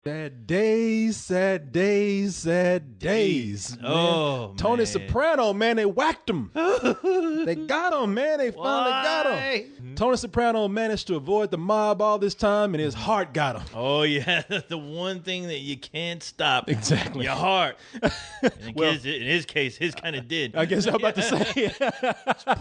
Sad days, sad days, sad days. Oh, Tony man. Soprano, man, they whacked him. They got him, man. They finally got him. Tony Soprano managed to avoid the mob all this time, and his heart got him. Oh, yeah. The one thing that you can't stop. Exactly. Your heart. In his case, his kind of did. I guess I'm about to say.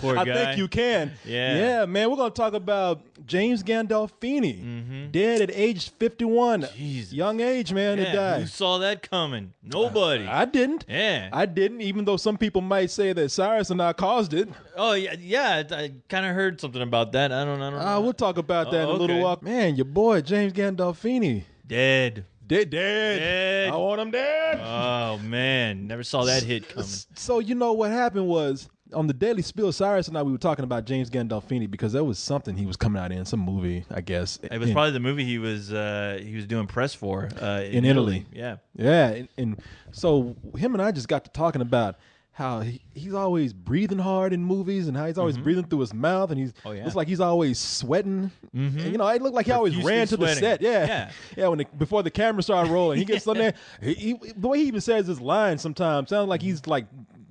Poor guy. I think you can. Yeah, man. We're going to talk about James Gandolfini, dead at age 51. Jesus. Young age, man, to die. Who saw that coming? Nobody. I didn't. Yeah. I didn't, even though some people might say that Cyrus and I caused it. Oh, yeah. I kind of heard something about that. I don't know. We'll talk about that in a little okay. while. Man, your boy, James Gandolfini. Dead. Dead. I want him dead. Oh, man. Never saw that hit coming. So, you know, what happened was, on the Daily Spill, Cyrus and I, we were talking about James Gandolfini because there was something he was coming out in, some movie, I guess. It was probably the movie he was doing press for in Italy. Yeah. Yeah, and so him and I just got to talking about how he's always breathing hard in movies and how he's always breathing through his mouth, and looks like he's always sweating. And, you know, it looked like he always ran to the set. Yeah. Before the camera started rolling, he gets on there. The way he even says his lines sometimes sounds like he's like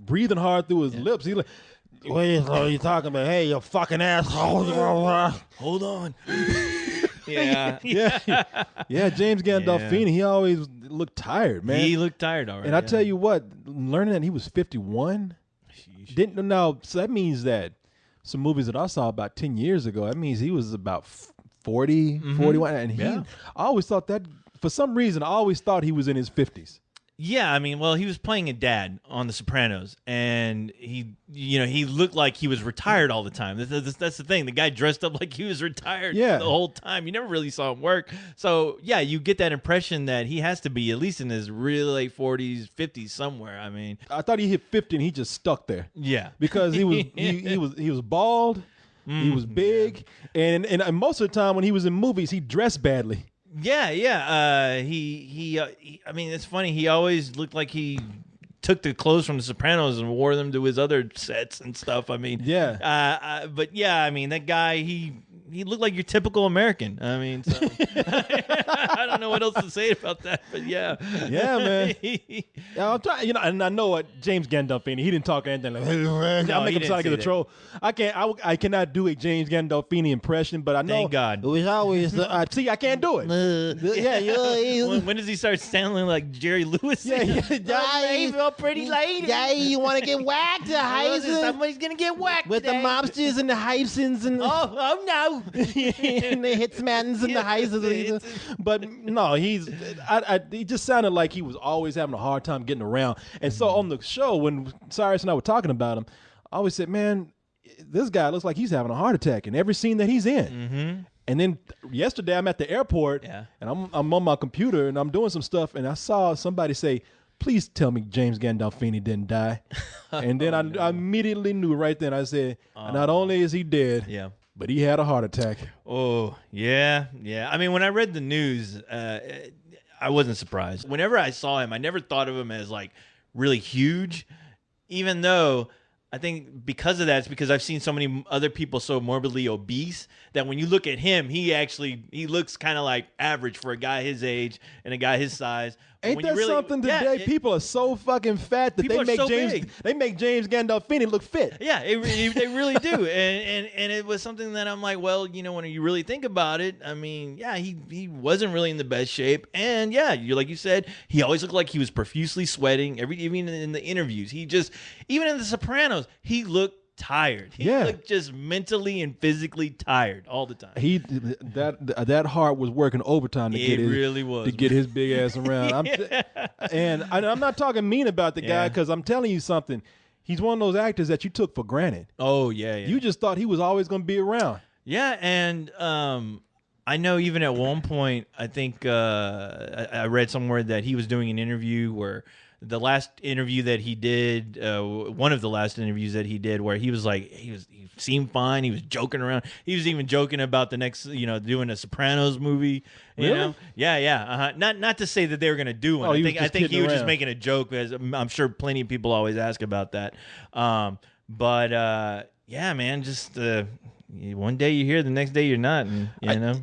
breathing hard through his lips. He's like, what are you talking about? Hey, you fucking asshole. Hold on. Yeah, James Gandolfini, he always looked tired, man. He looked tired, all right. And I tell you what, learning that he was 51, so that means that some movies that I saw about 10 years ago, that means he was about 40, 41. And I always thought that, for some reason, I always thought he was in his 50s. Yeah, I mean, well, he was playing a dad on The Sopranos, and he looked like he was retired all the time. That's the thing. The guy dressed up like he was retired the whole time. You never really saw him work. So, yeah, you get that impression that he has to be at least in his really late 40s, 50s somewhere. I mean, I thought he hit 50 and he just stuck there. Yeah. Because he was bald, he was big, and most of the time when he was in movies, he dressed badly. Yeah. I mean, it's funny. He always looked like he took the clothes from The Sopranos and wore them to his other sets and stuff. I mean, but yeah, I mean, that guy, he looked like your typical American. I mean, so I don't know what else to say about that, but yeah, man. I'm trying, and I know what James Gandolfini. He didn't talk anything like. I'll make him sound like a troll. I cannot do a James Gandolfini impression, but I know. Thank God. It was always. See, I can't do it. When does he start sounding like Jerry Lewis? Yeah, pretty lady. Yeah, you want to get whacked? Somebody's gonna get whacked with today. the mobsters and the Heisens and oh no, and the Hitsmans and the Heisens. But no, he just sounded like he was always having a hard time getting around. And so on the show, when Cyrus and I were talking about him, I always said, man, this guy looks like he's having a heart attack in every scene that he's in. And then yesterday I'm at the airport and I'm on my computer and I'm doing some stuff and I saw somebody say, please tell me James Gandolfini didn't die. And then I immediately knew right then. I said, not only is he dead, but he had a heart attack. Oh, yeah. I mean, when I read the news, I wasn't surprised. Whenever I saw him, I never thought of him as like really huge, even though I think because of that, it's because I've seen so many other people so morbidly obese that when you look at him, he looks kind of like average for a guy his age and a guy his size. Ain't that something today? People are so fucking fat that they make James Gandolfini look fit. Yeah, they really do. And it was something that I'm like, well, when you really think about it, I mean, yeah, he wasn't really in the best shape. And yeah, like you said, he always looked like he was profusely sweating. Even in the interviews, even in The Sopranos, he looked tired. He looked just mentally and physically tired all the time. That heart was working overtime to get his big ass around. And I'm not talking mean about the guy because I'm telling you something. He's one of those actors that you took for granted. Oh yeah. You just thought he was always going to be around. Yeah, and I know even at one point, I think I read somewhere that he was doing an interview where the last interview that he did, one of the last interviews that he did, where he was like, he seemed fine. He was joking around. He was even joking about the next, doing a Sopranos movie. You know? Yeah. Not to say that they were going to do one. I think he was just making a joke, because I'm sure plenty of people always ask about that. But yeah, man, just one day you're here, the next day you're not, and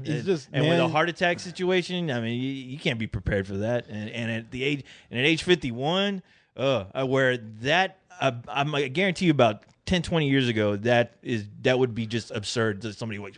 it's just, and man, with a heart attack situation, I mean, you can't be prepared for that. And at age 51, where that I guarantee you about 10, 20 years ago, that would be just absurd to somebody like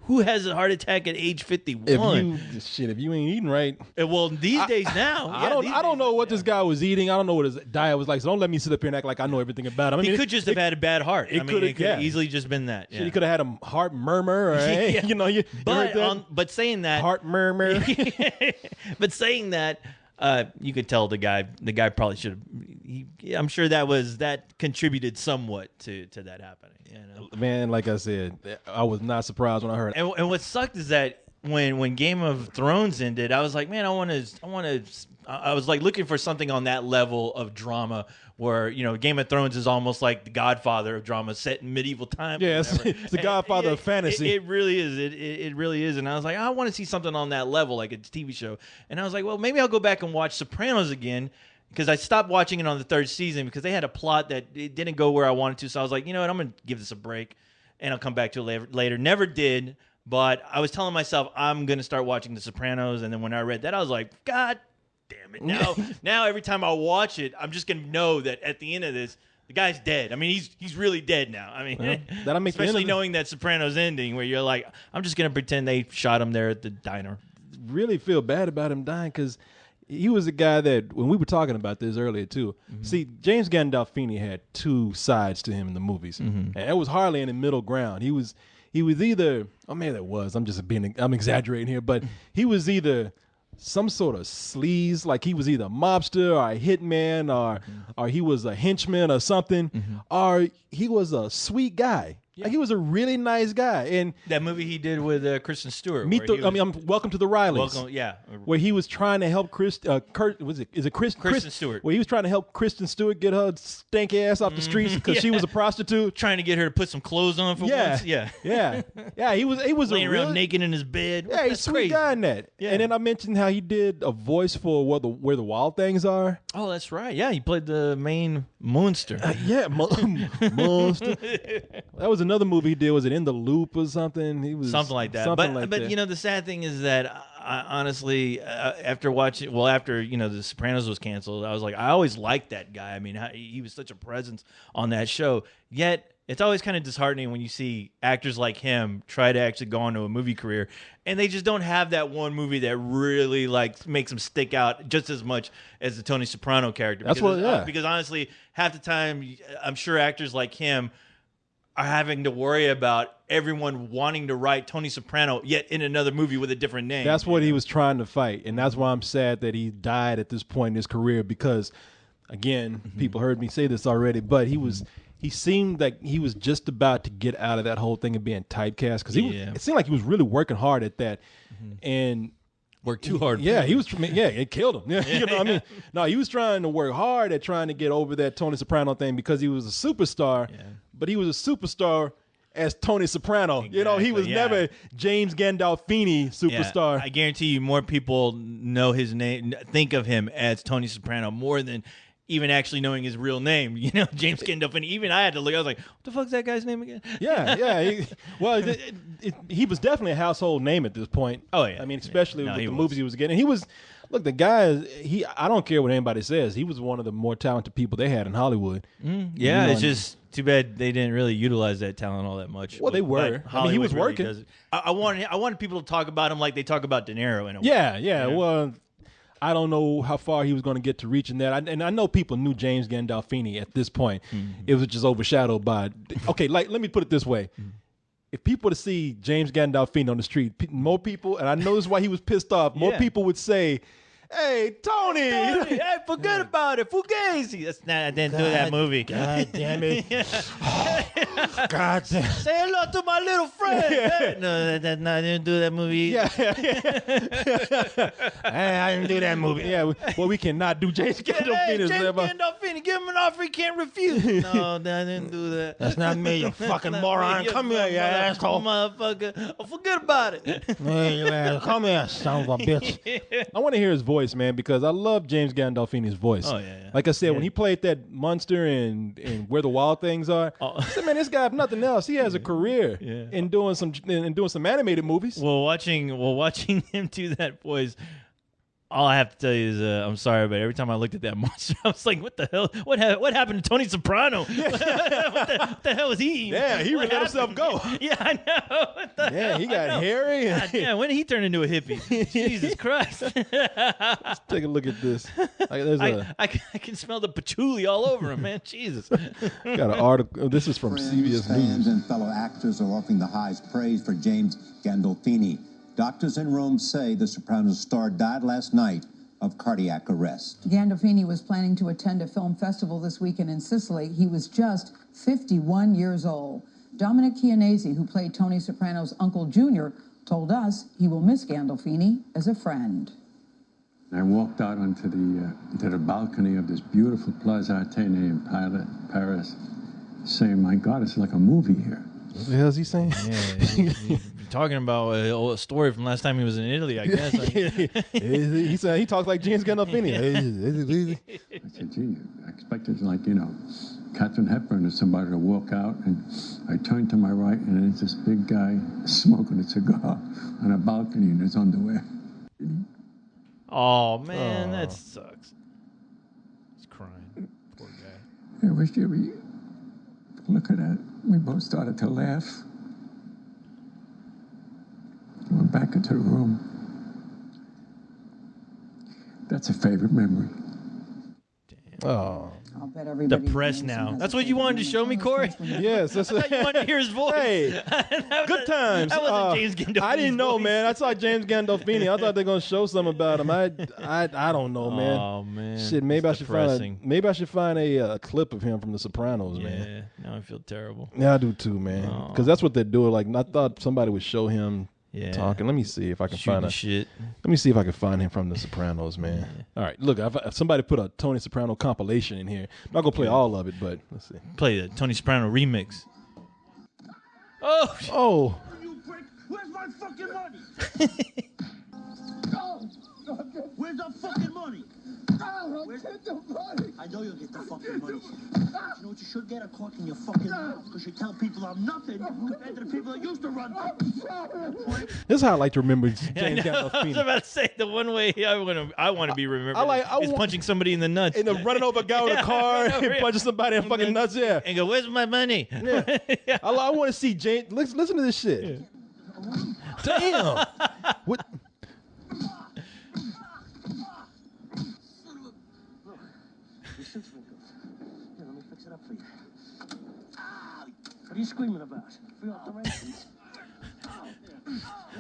who has a heart attack at age 51? If you ain't eating right. Well, these days now, I don't know what this guy was eating. I don't know what his diet was like. So don't let me sit up here and act like I know everything about him. I mean, he could just have had a bad heart. It could have easily just been that. He could have had a heart murmur. Or, hey, you heard that? But saying that, heart murmur. But saying that, you could tell the guy probably should have. I'm sure that contributed somewhat to that happening. Man, like I said, I was not surprised when I heard it. And what sucked is that when Game of Thrones ended, I was like, man, I was like looking for something on that level of drama where, Game of Thrones is almost like the Godfather of drama set in medieval times. Yeah, it's the Godfather of fantasy. It really is. It really is. And I was like, I want to see something on that level, like a TV show. And I was like, well, maybe I'll go back and watch Sopranos again, because I stopped watching it on the third season because they had a plot that it didn't go where I wanted to. So I was like, you know what, I'm going to give this a break, and I'll come back to it later. Never did, but I was telling myself I'm going to start watching The Sopranos, and then when I read that, I was like, God damn it. Now every time I watch it, I'm just going to know that at the end of this, the guy's dead. I mean, he's really dead now. I mean, that'll make especially knowing that Sopranos ending where you're like, I'm just going to pretend they shot him there at the diner. Really feel bad about him dying because he was a guy that, when we were talking about this earlier too, see, James Gandolfini had two sides to him in the movies, and it was hardly any middle ground. He was either, maybe that was, I'm exaggerating here, but he was either some sort of sleaze, like he was either a mobster or a hitman or he was a henchman or something, or he was a sweet guy. Yeah. Like he was a really nice guy. And that movie he did with Kristen Stewart. Welcome to the Rileys. Where he was trying to help Kristen Stewart. Where he was trying to help Kristen Stewart get her stanky ass off the streets because she was a prostitute. Trying to get her to put some clothes on for once. Yeah. He was laying around naked in his bed. Yeah, he's a sweet guy in that. Yeah. And then I mentioned how he did a voice for Where the Wild Things Are. Oh, that's right. Yeah, he played the main monster. Monster. That was another movie he did. Was it In the Loop or something? He was something like that. But the sad thing is that I honestly, after The Sopranos was canceled, I was like, I always liked that guy. I mean, he was such a presence on that show. Yet it's always kind of disheartening when you see actors like him try to actually go on to a movie career, and they just don't have that one movie that really makes them stick out just as much as the Tony Soprano character. Because honestly, half the time, I'm sure actors like him are having to worry about everyone wanting to write Tony Soprano yet in another movie with a different name. That's what he was trying to fight, and that's why I'm sad that he died at this point in his career because, again, people heard me say this already, but he seemed like he was just about to get out of that whole thing of being typecast because it seemed like he was really working hard at that and worked too hard. Yeah, it killed him. Yeah, you know what I mean? No, he was trying to work hard at trying to get over that Tony Soprano thing because he was a superstar. Yeah. But he was a superstar as Tony Soprano. Exactly, he was never James Gandolfini superstar. I guarantee you more people know his name, think of him as Tony Soprano more than even actually knowing his real name. James Gandolfini. Even I had to look. I was like, what the fuck's that guy's name again? He was definitely a household name at this point. Oh, yeah. I mean, especially with the movies he was getting. He was... Look, the guy, I don't care what anybody says. He was one of the more talented people they had in Hollywood. Yeah, it's just too bad they didn't really utilize that talent all that much. Well, they were. I mean, he was working. Really I wanted people to talk about him like they talk about De Niro in a way. Yeah. Well, I don't know how far he was going to get to reaching that. And I know people knew James Gandolfini at this point. It was just overshadowed by... Okay, let me put it this way. If people were to see James Gandolfini on the street, more people, and I know this is why he was pissed off, more people would say, hey, Tony! Hey, forget about it. Fugazi. I didn't do that movie. God damn it. God damn it. Say hello to my little friend. Yeah. No, I didn't do that movie. Yeah. I didn't do that movie. Yeah, well, we cannot do James Gandolfini. James Gandolfini. Gandolfini, give him an offer he can't refuse. No, I didn't do that. That's not me, you fucking moron. Come here, you asshole. Motherfucker. Oh, forget about it. Hey, come here, son of a bitch. I want to hear his voice, man, because I love James Gandolfini's voice. Oh, yeah. Like I said, when he played that monster in Where the Wild Things Are, I said, man, this guy, if nothing else, he has a career in doing some animated movies. Well, watching him do that voice, all I have to tell you is, I'm sorry, but every time I looked at that monster, I was like, what the hell? What happened to Tony Soprano? what the hell was he eating? Yeah, he let himself go. Yeah, I know. Yeah, he got hairy. Yeah, when did he turn into a hippie? Jesus Christ. Let's take a look at this. I can smell the patchouli all over him, man. Jesus. Got an article. This is from CBS Fans News. and fellow actors are offering the highest praise for James Gandolfini. Doctors in Rome say the Sopranos star died last night of cardiac arrest. Gandolfini was planning to attend a film festival this weekend in Sicily. He was just 51 years old. Dominic Chianese, who played Tony Soprano's Uncle Jr., told us he will miss Gandolfini as a friend. I walked out onto the balcony of this beautiful Plaza Atene in Paris, saying, my God, it's like a movie here. What the hell is he saying? Yeah, talking about a story from last time he was in Italy, I guess. He said he talks like James Gandolfini. I said, gee, I expected, like, Katharine Hepburn or somebody to walk out, and I turned to my right, and there's this big guy smoking a cigar on a balcony in his underwear. Oh, man, that sucks. He's crying. Poor guy. I wish you look at that. We both started to laugh. Went back into the room. That's a favorite memory. Oh. I'll bet everybody Depressed now. That's what you wanted to show me, Corey? Yes. That's I thought you wanted to hear his voice. Hey, good times. That wasn't James Gandolfini's I didn't know, voice. man. I saw James Gandolfini. I thought they were gonna show something about him. I don't know, man. Oh man. Shit, maybe I should depressing. find a clip of him from The Sopranos, man. Yeah. Now I feel terrible. Yeah, I do too, man. Because that's what they're doing. Like, I thought somebody would show him talking. Let me see if I can find shit. Let me see if I can find him from The Sopranos, man. Yeah. All right, look, if somebody put a Tony Soprano compilation in here. I'm not gonna play all of it, but let's see. Play the Tony Soprano remix. Oh. You prick! Where's my fucking money? Where's the fucking money? I know you'll get the fucking money. You know what you should get? A cork in your fucking mouth, because you tell people I'm nothing compared to the people that used to run. This is how I like to remember James I was Gandolfini. about to say the one way I want to be remembered is punching somebody in the nuts. And then running over a guy with a car and punching somebody in fucking nuts, yeah. And go, where's my money? Yeah. I want to see James. Listen to this shit. Damn. What? Let me fix it up for you. What are you screaming about? Free alterations?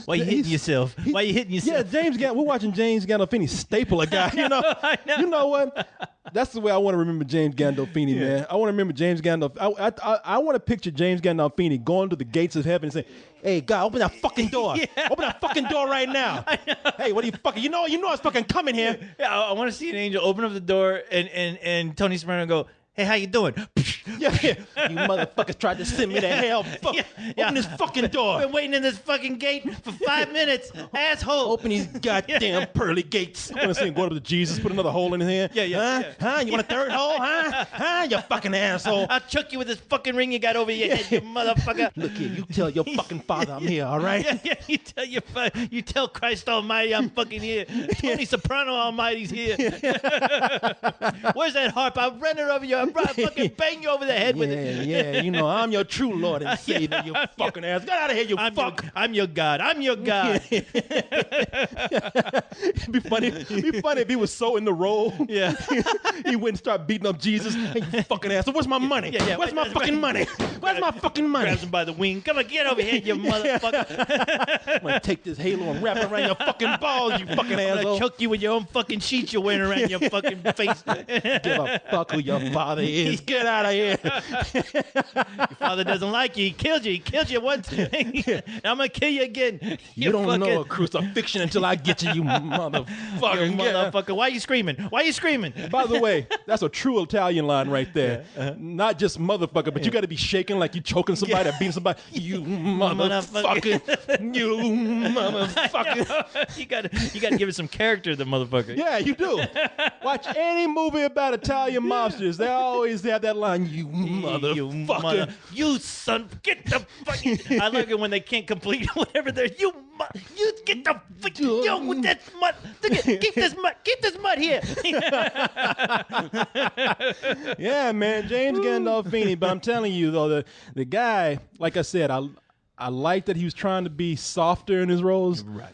Why you hitting yourself? Why you hitting yourself? Yeah, we're watching James Gandolfini staple a guy. You know, I know. You know what? That's the way I want to remember James Gandolfini, man. I want to remember James Gandolfini. I want to picture James Gandolfini going to the gates of heaven and saying, "Hey, God, open that fucking door! Open that fucking door right now! Hey, what are you fucking? You know I was fucking coming here." Yeah, I want to see an angel open up the door and Tony Soprano go, "Hey, how you doing?" Yeah, you motherfuckers tried to send me to hell. Fuck. Open this fucking door. Been waiting in this fucking gate for 5 minutes, asshole. Open these goddamn pearly gates. I'm gonna say, go up to Jesus, put another hole in his hand. Huh? You want a third hole? Huh? You fucking asshole. I'll chuck you with this fucking ring you got over your head, you motherfucker. Look here, you tell your fucking father I'm here, all right? Yeah, you tell Christ Almighty I'm fucking here. Tony Soprano Almighty's here. Where's that harp? I'll run it over you. I'll fucking bang you over the head with it. Yeah, you know, I'm your true Lord and Savior, you fucking ass. Get out of here, you fuck. I'm your God. I'm your God. It'd be funny if he was so in the role. Yeah. He wouldn't start beating up Jesus. Hey, you fucking ass. So where's my money? Where's my fucking money? Where's my fucking money? Grabs him by the wing. Come on, get over here, you motherfucker. I'm gonna take this halo and wrap it around your fucking balls, you fucking I'm gonna asshole. choke you with your own fucking sheet you're wearing around your fucking face. Give a fuck who your father is. Get out of here. Your father doesn't like you. He killed you. He killed you once. I'm gonna kill you again. You don't fucking, know a crucifixion until I get you, you motherfucker. you motherfucker. Why are you screaming? Why are you screaming? By the way, that's a true Italian line right there. Not just motherfucker, but you got to be shaking like you choking somebody or beating somebody. You motherfucker. You motherfucker. you gotta give it some character, the motherfucker. Yeah, you do. Watch any movie about Italian mobsters. They always have that line, you motherfucker. You son, get the fucking. I like it when they can't complete whatever they're. You get the fucking. Yo, with that mud. Keep this mud here. Yeah, man, James Gandolfini. But I'm telling you though, the guy, like I said, I like that he was trying to be softer in his roles. Right.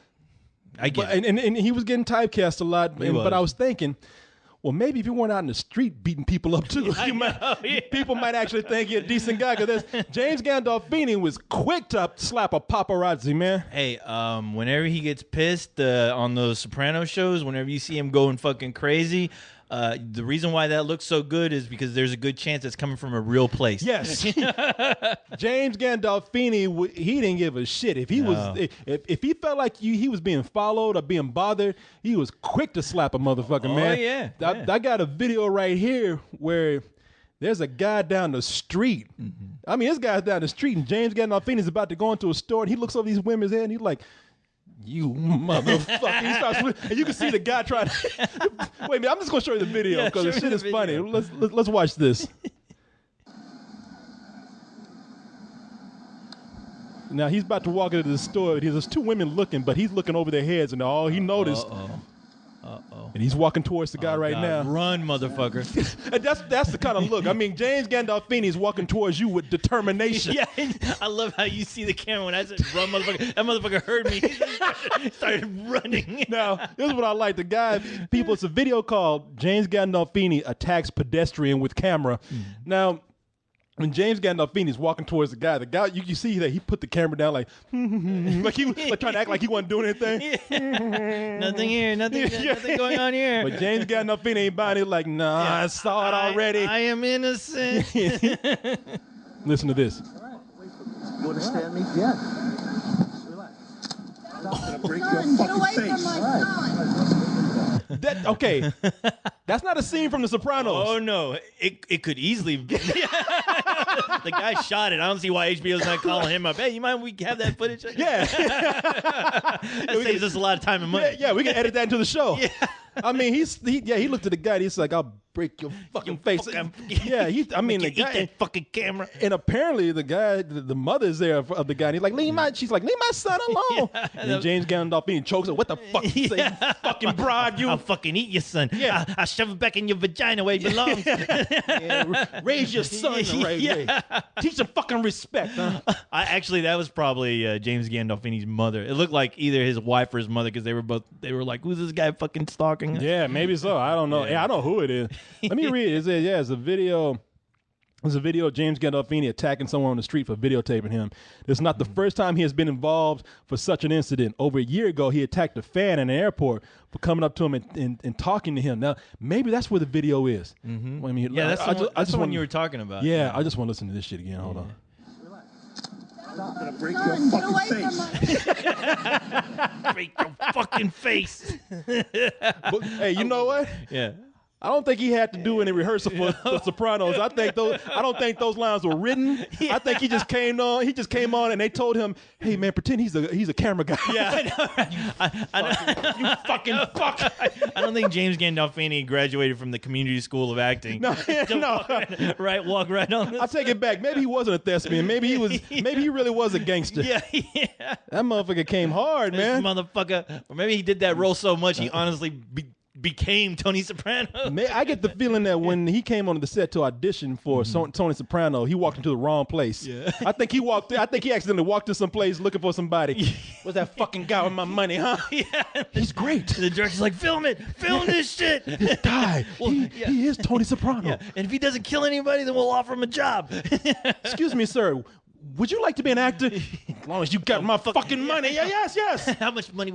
I get it. And he was getting typecast a lot. He was. But I was thinking, well, maybe if you weren't out in the street beating people up too, people might actually think you're a decent guy. Because James Gandolfini was quick to slap a paparazzi, man. Hey, whenever he gets pissed on those Sopranos shows, whenever you see him going fucking crazy, the reason why that looks so good is because there's a good chance it's coming from a real place. Yes. James Gandolfini, he didn't give a shit. If he was, if he felt like he was being followed or being bothered, he was quick to slap a motherfucker, man. Yeah. I got a video right here where there's a guy down the street. I mean, this guy's down the street, and James Gandolfini's about to go into a store, and he looks over these women's head, and he's like, you motherfucker. He starts, and you can see the guy trying to... Wait a minute, I'm just going to show you the video because the shit is funny. Let's watch this. Now, he's about to walk into the store. There's two women looking, but he's looking over their heads, and all he noticed... And he's walking towards the guy right now. Run, motherfucker. And that's the kind of look. I mean, James Gandolfini is walking towards you with determination. Yeah, I love how you see the camera when I said run, motherfucker. That motherfucker heard me. He started running. Now, this is what I like. The guy, people, it's a video called James Gandolfini Attacks Pedestrian with Camera. Now, when James Gandolfini is walking towards the guy, you see that he put the camera down like he was trying to act like he wasn't doing anything. Nothing here, nothing going on here. But James Gandolfini ain't buying it like, nah, I saw it already. I am innocent. Listen to this. You understand me? Yeah. Relax. I'm gonna break your Son, get fucking away face. from my son. Okay, that's not a scene from The Sopranos. Oh no, it could easily be. The guy shot it. I don't see why HBO's not calling him up. Hey, you mind we have that footage? Yeah. That saves us a lot of time and money. Yeah, we can edit that into the show. Yeah. I mean, he looked at the guy. He's like, "I'll break your fucking face." Yeah, the Eat guy. that fucking camera. And apparently, the guy, the mother's there of the guy. And he's like, she's like, leave my son alone. Yeah. And then James Gandolfini chokes her. What the fuck? You say, you fucking broad, you. I'll fucking eat your son. Yeah. I'll shove it back in your vagina where it belongs. Yeah, raise your son the right way. Teach him fucking respect, huh? That was probably James Gandolfini's mother. It looked like either his wife or his mother because they were like, who's this guy fucking stalking? Yeah, maybe so. I don't know. Yeah, I know who it is. Let me read it. It's a video. There's a video of James Gandolfini attacking someone on the street for videotaping him. This is not the first time he has been involved for such an incident. Over a year ago, he attacked a fan in an airport for coming up to him and talking to him. Now, maybe that's where the video is. Mm-hmm. I mean, yeah, that's the one you were to talking about. Yeah, I just want to listen to this shit again. Hold on. I'm gonna break Son, your get fucking away face. from my Break your fucking face. But, hey, you know what? Yeah. I don't think he had to do any rehearsal for The Sopranos. I don't think those lines were written. I think he just came on. He just came on, and they told him, "Hey, man, pretend he's a camera guy." Yeah, I know. You fucking fuck. I don't think James Gandolfini graduated from the Community School of Acting. No. Walk right on this. I take it back. Maybe he wasn't a thespian. Maybe he was. Maybe he really was a gangster. Yeah. That motherfucker came hard, man. This motherfucker. Or maybe he did that role so much he honestly became Tony Soprano. I get the feeling that when he came onto the set to audition for Tony Soprano, he walked into the wrong place. Yeah. I think he accidentally walked to some place looking for somebody. What's that fucking guy with my money, huh? Yeah. He's great. The director's like, film this shit. This guy, he is Tony Soprano. Yeah. And if he doesn't kill anybody, then we'll offer him a job. Excuse me, sir. Would you like to be an actor? As long as you got my fucking money. Yeah, yes. How much money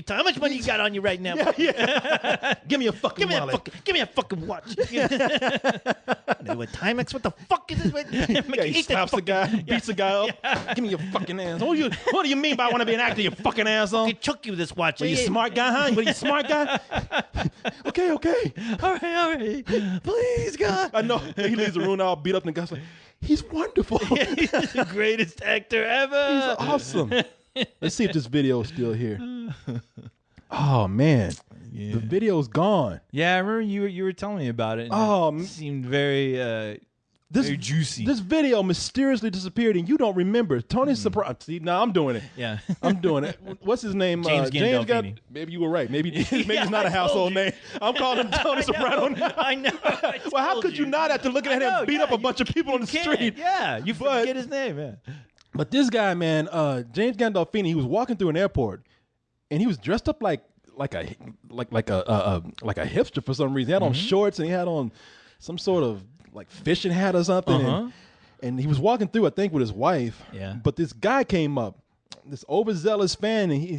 how much money you got on you right now? Yeah. Give me a fucking wallet. Give me a fucking watch. What, Timex? What the fuck is this? He slaps the guy, beats the guy up. Yeah. Give me your fucking ass. What do you mean by I want to be an actor, you fucking asshole? I chuck you with this watch. What, you smart guy, huh? What, you smart guy? Okay. All right. Please, God. I know. He leaves the room all beat up, and the guy's like, he's wonderful. He's the greatest actor ever. He's awesome. Let's see if this video is still here. Oh, man. Yeah. The video's gone. Yeah, I remember you were telling me about it. It seemed very juicy. This video mysteriously disappeared, and you don't remember. Tony Soprano. See, now I'm doing it. Yeah. I'm doing it. What's his name? James Gandolfini. Maybe you were right. Maybe it's not a household name. I'm calling him Tony Soprano now. I know. Well, how could you not after looking at him beat up a bunch of people on the street? Yeah, you forget his name. Yeah. But this guy, man, James Gandolfini, he was walking through an airport, and he was dressed up like a hipster for some reason. He had on shorts, and he had on some sort of like fishing hat or something. And he was walking through, I think, with his wife. Yeah. But this guy came up, this overzealous fan, and he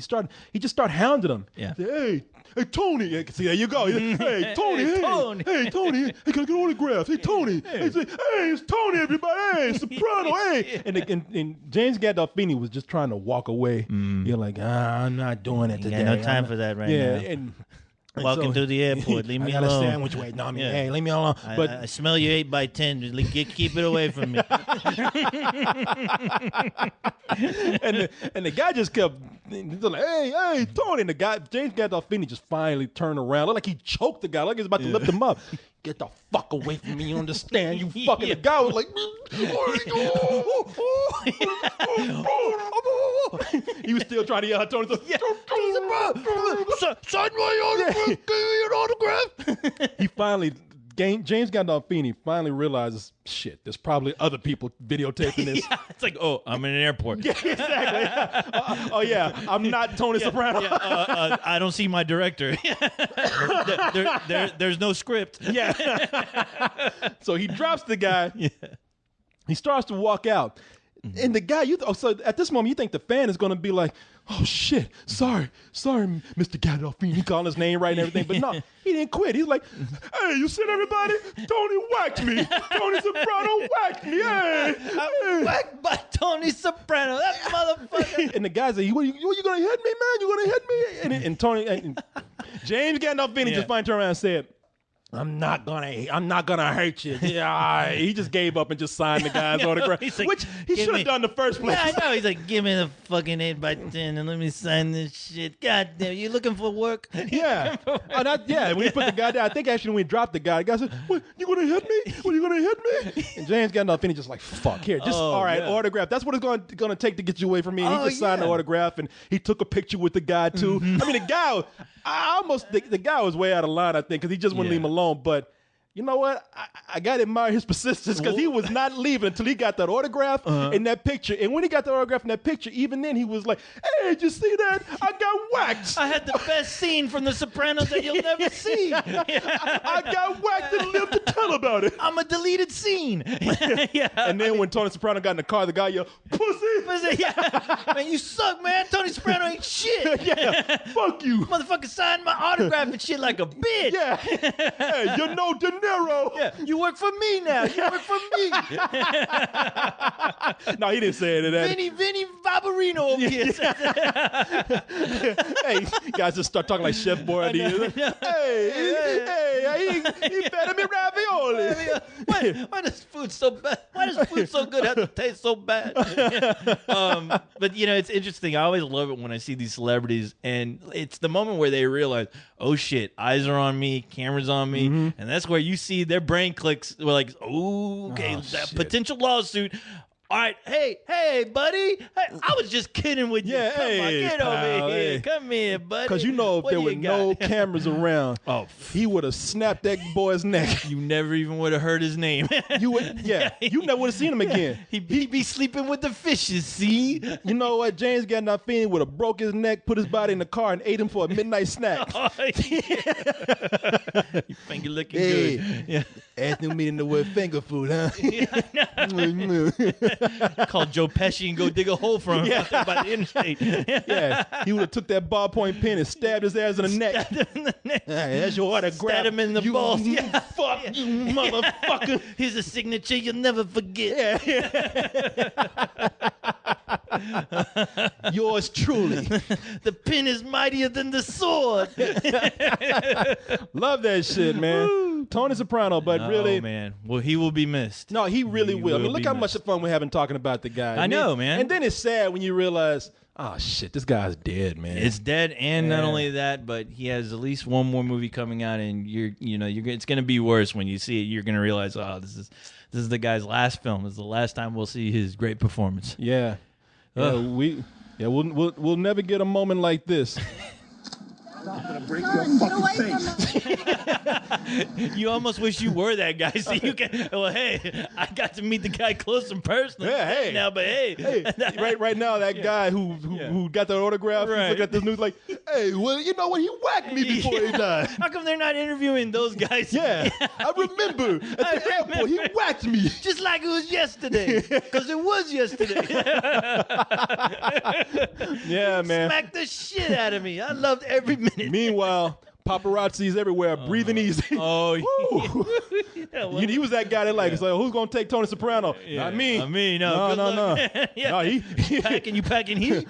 just started hounding him. Yeah. Said, hey, Tony. See, there you go. Hey, Tony. Hey, Tony. Hey, can I get autographs? Hey, Tony. Hey, it's Tony, everybody. Hey, Soprano. Hey. And James Gandolfini was just trying to walk away. You're like, I'm not doing it today. Got no time for that right now. And walking through the airport, leave me alone. I got a sandwich waiting on me. Yeah. Hey, leave me alone. But I smell your 8x10. Just keep it away from me. and the guy just kept like, hey, Tony. And the guy, James Gandolfini, just finally turned around. Looked like he choked the guy, like he was about to lift him up. Get the fuck away from me, you understand? You fucking. The guy was like, he was still trying to yell at Tony. Sign my autograph. Give me an autograph. He finally, James Gandolfini finally realizes, shit, there's probably other people videotaping this. Yeah, it's like, I'm in an airport. Yeah, exactly. I'm not Tony Soprano. I don't see my director. There's no script. Yeah. So he drops the guy. Yeah. He starts to walk out. And the guy, so at this moment, you think the fan is going to be like, oh, shit, sorry, Mr. Gandolfini, calling his name right and everything. But no, he didn't quit. He's like, hey, you see everybody? Tony whacked me. Tony Soprano whacked me. Hey. I'm whacked by Tony Soprano. That motherfucker. And the guy's like, you going to hit me, man? You going to hit me? And James Gandolfini just finally turned around and said, I'm not gonna hurt you. Yeah, he just gave up and just signed the guy's autograph, like, which he should have done in the first place. Yeah, I know. He's like, give me the fucking 8x10 and let me sign this shit. God damn, you looking for work? Yeah. When he put the guy down, I think actually when he dropped the guy said, what, you gonna hit me? What, you gonna hit me? And James Gandolfini just like, fuck, here, just autograph. That's what it's gonna take to get you away from me. And he just signed the autograph, and he took a picture with the guy too. I mean, the guy, the guy was way out of line, I think, because he just wouldn't leave him alone. But you know what? I got to admire his persistence, because he was not leaving until he got that autograph in that picture. And when he got the autograph in that picture, even then he was like, hey, did you see that? I got whacked. I had the best scene from The Sopranos that you'll never see. I got whacked and lived to tell about it. I'm a deleted scene. And then when Tony Soprano got in the car, the guy yelled, pussy. Man, you suck, man. Tony Soprano ain't shit. Fuck you. Motherfucker signed my autograph and shit like a bitch. Yeah. Hey, you're no De Niro. Yeah, you work for me now. You work for me. No, he didn't say it. Vinny Barbarino over here. Hey, guys just start talking like Chef Boyardee. Hey, he fed me ravioli. Why does food so bad? Why does food so good have to taste so bad? But it's interesting. I always love it when I see these celebrities, and it's the moment where they realize, oh shit, eyes are on me, cameras on me, and that's where you see their brain clicks. We're like, oh, okay, that potential lawsuit. All right, hey, buddy. Hey, I was just kidding with you. Yeah, Come on, hey, get pal, over here. hey. Come here, buddy. Because you know if What there do were you no got? cameras around, he would have snapped that boy's neck. You never even would have heard his name. You would, you never would have seen him again. He'd be sleeping with the fishes, see? You know what? James Gandolfini would have broke his neck, put his body in the car, and ate him for a midnight snack. Oh, yeah. You finger looking Hey, good. Yeah. Anthony meeting the word finger food, huh? Call Joe Pesci and go dig a hole for him out there by the interstate. Yeah, he would have took that ballpoint pen and stabbed his ass in the neck. Stabbed him in the neck. Hey, that's your autograph. Stabbed him in the you balls. You Yeah. fuck, you motherfucker. Here's a signature you'll never forget. Yours truly. The pen is mightier than the sword. Love that shit, man. Tony Soprano, but really, Oh, man. Well, he will be missed. no, he really He will. I mean, will look be how much missed. fun we're having talking about the guy. I know, man. And then it's sad when you realize, oh shit, this guy's dead, man. It's dead, and not Yeah. only that, but he has at least one more movie coming out, and it's going to be worse when you see it. You're going to realize, oh, this is the guy's last film. This is the last time we'll see his great performance. yeah. We'll never get a moment like this. I'm gonna break Son, your get away fucking from face. him. You almost wish you were that guy, so you can. Well, hey, I got to meet the guy close and personal. Yeah, hey. now, but hey, right now, that guy who got that autograph, he's Right. looking at this news like, hey, well, you know what? He whacked me before he died. How come they're not interviewing those guys? Yeah, I remember at the airport, he whacked me. Just like it was yesterday, because it was yesterday. Yeah, man. Smacked the shit out of me. I loved every minute. Meanwhile, paparazzi's everywhere, breathing easy. Oh, Woo. yeah, well, He was that guy that like, so who's gonna take Tony Soprano? yeah, Not me. Not me. No. No. Good luck. Yeah. No, You packing heat?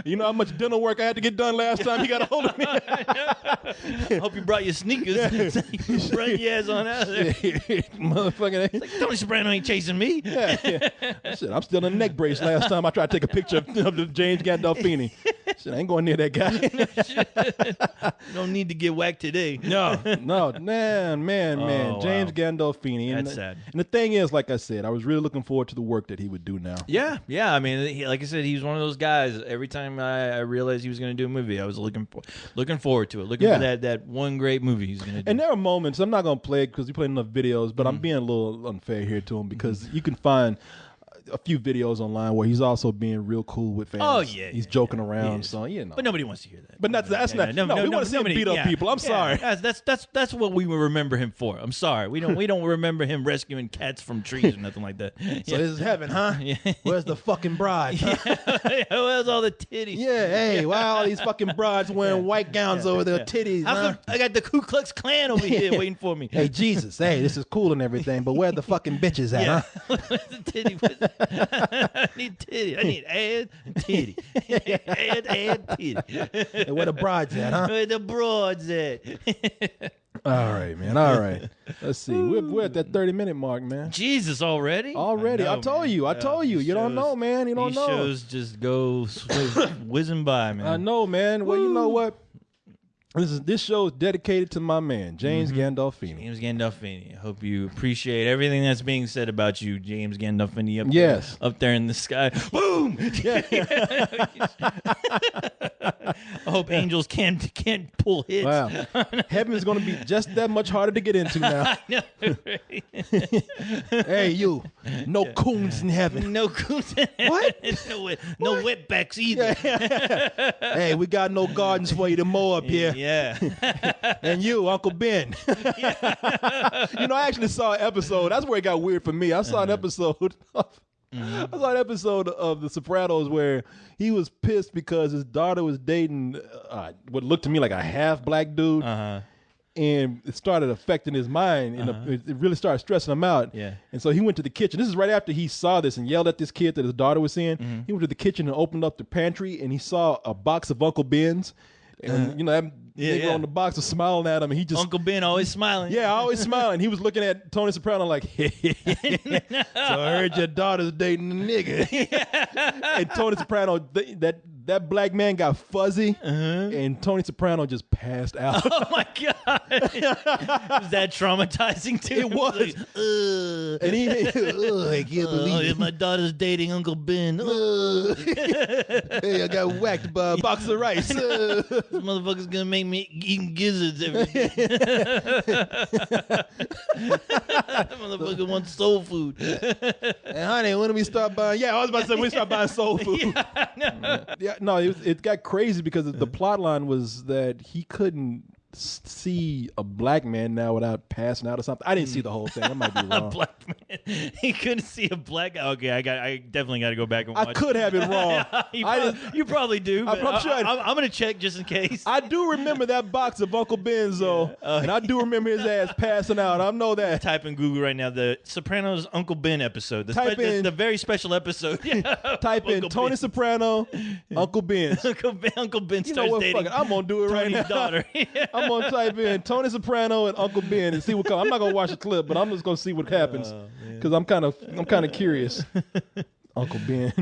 You know how much dental work I had to get done last time he got a hold of me. I hope you brought your sneakers. Run your ass on out of there. Motherfucking. Tony Soprano ain't chasing me. Yeah. Shit, I'm still in a neck brace last time I tried to take a picture of the James Gandolfini. Shit, I ain't going near that guy. Don't need to get whacked today. No, man. Oh, James wow. Gandolfini. And That's sad. And the thing is, like I said, I was really looking forward to the work that he would do now. Yeah. I mean, like I said, he's one of those guys. Every time I realized he was going to do a movie, I was looking forward to it. Looking Yeah. for that one great movie he's going to do. And there are moments, I'm not going to play it because we played enough videos, but I'm being a little unfair here to him because you can find a few videos online where he's also being real cool with fans. Oh, yeah, He's yeah, joking yeah. around, He is. so you know. But nobody wants to hear that. But that's not. We want to see him beat up people. I'm sorry. That's what we remember him for. I'm sorry. We don't remember him rescuing cats from trees or nothing like that. So this is heaven, huh? Yeah. Where's the fucking bride? Huh? Where's all the titties? Yeah, hey, why all these fucking brides wearing white gowns over their titties? How Huh? come I got the Ku Klux Klan over here waiting for me? Hey, Jesus, hey, this is cool and everything, but where the fucking bitches at, Yeah. huh? Where's the titty? I need titty. I need add titty. add titty. Hey, where the brides at, huh? Where the broads at? All right, man. All right. Let's see. We're at that 30-minute mark, man. Jesus, already? Already. I told you. These You don't know, man. You don't these know. shows just go whizzing by, man. I know, man. Well, you know what? This show is dedicated to my man, James Gandolfini. James Gandolfini. I hope you appreciate everything that's being said about you, James Gandolfini. Up there in the sky. Boom! I hope angels can't pull hits. Wow. Heaven's going to be just that much harder to get into now. No, right? Hey, you. No coons in heaven. No coons. What? No wetbacks either. Hey, we got no gardens for you to mow up here. Yeah. And you, Uncle Ben. You know, I actually saw an episode. That's where it got weird for me. I saw an episode of The Sopranos where he was pissed because his daughter was dating what looked to me like a half black dude. And it started affecting his mind, and it really started stressing him out. Yeah. And so he went to the kitchen. This is right after he saw this and yelled at this kid that his daughter was seeing. He went to the kitchen and opened up the pantry, and he saw a box of Uncle Ben's. And, you know, that nigga on the box was smiling at him, and he just... Uncle Ben always smiling. Yeah, always smiling. He was looking at Tony Soprano like, so I heard your daughter's dating a nigga. And Tony Soprano, that black man got fuzzy, and Tony Soprano just passed out. Oh my God! Was that traumatizing too? It was. Like, And he, I can't believe it. my daughter's dating Uncle Ben. Hey, I got whacked by a box of rice. This motherfucker's gonna make me eating gizzards every day. That motherfucker wants soul food. And honey, when do we start buying? Yeah, I was about to say when we start buying soul food. No, it got crazy because the plot line was that he couldn't see a black man now without passing out or something. I didn't see the whole thing. I might be A wrong. black man. He couldn't see a black. Okay, I definitely got to go back and watch. I could have it wrong. You probably do. I But probably should. I'm gonna check just in case. I do remember that box of Uncle Ben's though, and I do remember his ass passing out. I know that. Type in Google right now the Sopranos Uncle Ben episode. The very special episode. Type in Uncle Tony Ben. Soprano, Uncle Ben. Uncle Ben You starts know what? dating Fuck it. I'm gonna do it right Tony's now. daughter. I'm gonna type in Tony Soprano and Uncle Ben and see what comes. I'm not gonna watch the clip, but I'm just gonna see what happens because I'm kind of curious. Uncle Ben.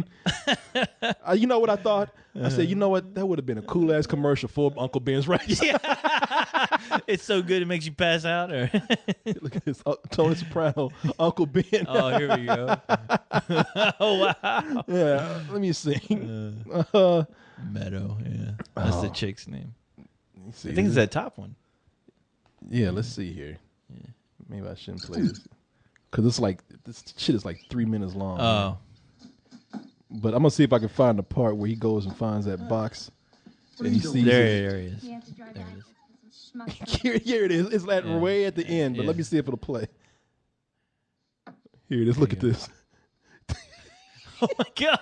You know what I thought? I said, you know what? That would have been a cool ass commercial for Uncle Ben's rice. It's so good it makes you pass out. Or Look at this, Tony Soprano, Uncle Ben. oh, here we go. Oh wow. Yeah, let me see. Meadow. Yeah, that's the chick's name. Let me see. I think it's that top one. Yeah, let's see here. Maybe I shouldn't play this because it's like this shit is like 3 minutes long. Oh. But I'm gonna see if I can find the part where he goes and finds that box and he sees There he is. You have to drive back with some schmuck. Here it is. It's like way at the end, but let me see if it'll play. Here it is. Look at this. Oh my God.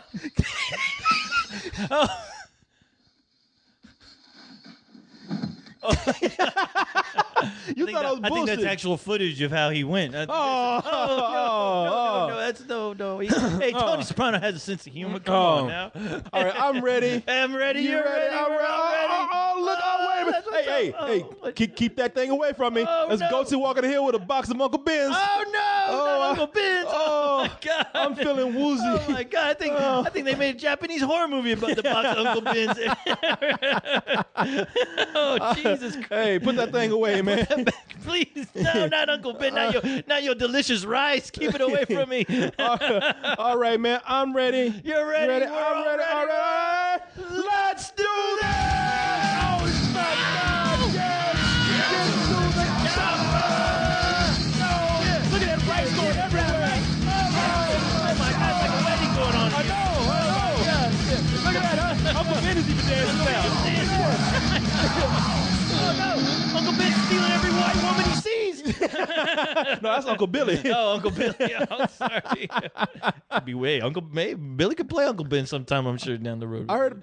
You thought I was I think bullshit. that's actual footage of how he went. No, that's no. Hey, Tony Soprano has a sense of humor. Come on now. All right, I'm ready. I'm ready. You You're ready. I'm ready. Oh, look! Oh, wait a minute. Hey, keep that thing away from me. Let's go to Walk on the Hill with a box of Uncle Ben's. Oh no! Not Uncle Ben's. Oh my God! I'm feeling woozy. Oh my God! I think they made a Japanese horror movie about the box of Uncle Ben's. Oh Jesus Christ! Hey, put that thing away, man. Please, no, not Uncle Ben. Not your delicious rice. Keep it away from me. All right, man. I'm ready. You're ready. Ready? I'm ready. All right. Let's do this. Oh my God! Yes. Get to the chopper. No. Look at that rice going everywhere. Oh my God! It's like a wedding going on I here. know. Yeah. Look at that. Huh? Uncle Ben is even dancing now. Oh no! Uncle Ben's stealing every white woman he sees. No, that's Uncle Billy. Oh, Uncle Billy. I'm sorry. Could be way. Billy could play Uncle Ben sometime. I'm sure down the road. I heard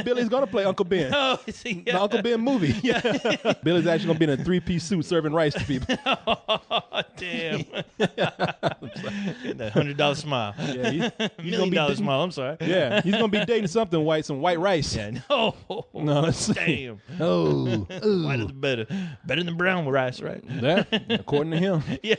Billy's gonna play Uncle Ben. Oh, is he? The Uncle Ben movie. Yeah. Billy's actually gonna be in a 3-piece suit serving rice to people. Oh, damn. That $100 smile. Yeah, he's $1 gonna be million smile. I'm sorry. Yeah, he's gonna be dating something white, some white rice. Yeah. No. No, let's see. Damn. Oh, White is better. Better than brown rice, right? that according to him. Yeah.